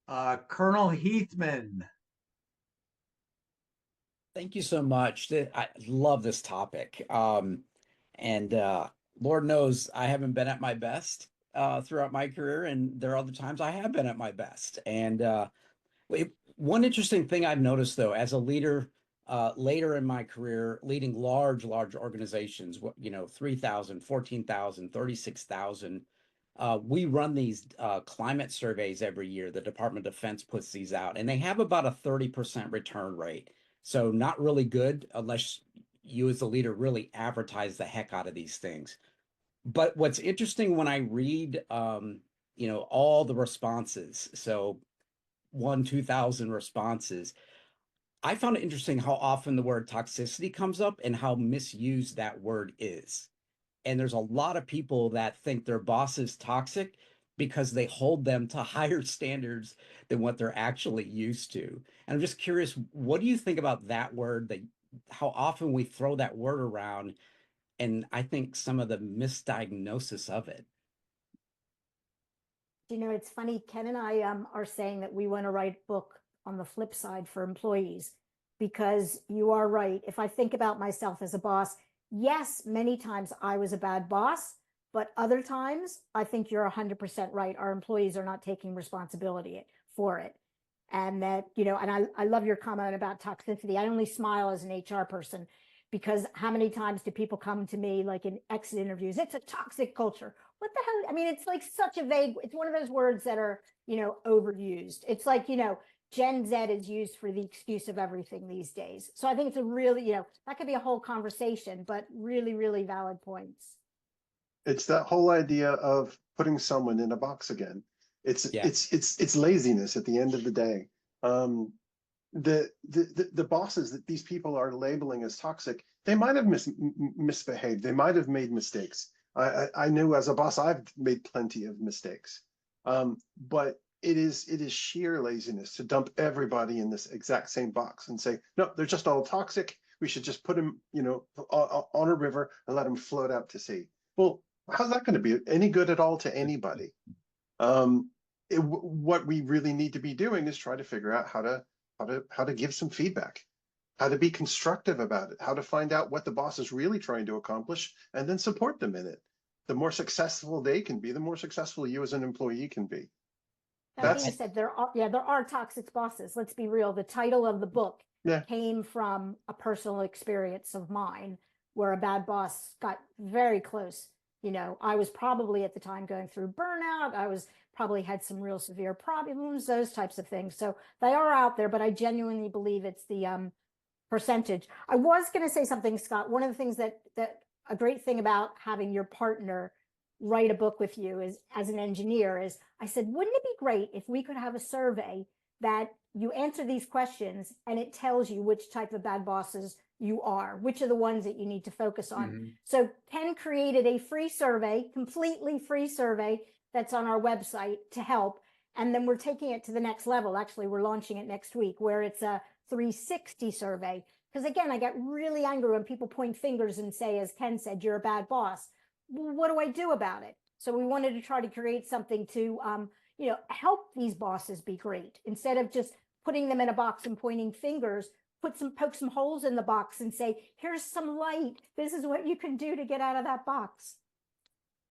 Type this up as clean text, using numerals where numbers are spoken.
Colonel Heathman. Thank you so much. I love this topic. And Lord knows I haven't been at my best throughout my career, and there are other times I have been at my best. And one interesting thing I've noticed, though, as a leader later in my career, leading large organizations, 3,000, 14,000, 36,000. We run these climate surveys every year. The Department of Defense puts these out, and they have about a 30% return rate. So not really good unless you as the leader really advertise the heck out of these things. But what's interesting when I read, all the responses, so 2,000 responses, I found it interesting how often the word toxicity comes up and how misused that word is. And there's a lot of people that think their boss is toxic because they hold them to higher standards than what they're actually used to. And I'm just curious, what do you think about that word, that how often we throw that word around, and I think some of the misdiagnosis of it. It's funny. Ken and I are saying that we want to write a book on the flip side for employees, because you are right. If I think about myself as a boss, yes, many times I was a bad boss, but other times I think you're 100% right. Our employees are not taking responsibility for it. And I love your comment about toxicity. I only smile as an HR person, because how many times do people come to me like in exit interviews? It's a toxic culture. What the hell? I mean, it's like such a vague, it's one of those words that are, overused. It's like, Gen Z is used for the excuse of everything these days. So I think it's a really, that could be a whole conversation, but really, really valid points. It's that whole idea of putting someone in a box again. It's Yeah. it's laziness at the end of the day. The bosses that these people are labeling as toxic, they might have misbehaved. They might have made mistakes. I knew as a boss, I've made plenty of mistakes. But it is sheer laziness to dump everybody in this exact same box and say, no, they're just all toxic. We should just put them, on a river and let them float out to sea. Well, how's that going to be any good at all to anybody? What we really need to be doing is try to figure out how to give some feedback, how to be constructive about it, how to find out what the boss is really trying to accomplish, and then support them in it. The more successful they can be, the more successful you as an employee can be. That being said, there are toxic bosses. Let's be real. The title of the book came from a personal experience of mine where a bad boss got very close. I was probably at the time going through burnout. I was probably had some real severe problems, those types of things. So they are out there, but I genuinely believe it's the percentage. I was going to say something, Scott. One of the things that a great thing about having your partner write a book with you is, as an engineer, is I said, wouldn't it be great if we could have a survey that you answer these questions and it tells you which type of bad bosses you are, which are the ones that you need to focus on. Mm-hmm. So Ken created a free survey, completely free survey that's on our website to help. And then we're taking it to the next level. Actually, we're launching it next week, where it's a 360 survey. Because again, I get really angry when people point fingers and say, as Ken said, you're a bad boss. Well, what do I do about it? So we wanted to try to create something to, help these bosses be great. Instead of just putting them in a box and pointing fingers, poke some holes in the box and say, here's some light. This is what you can do to get out of that box.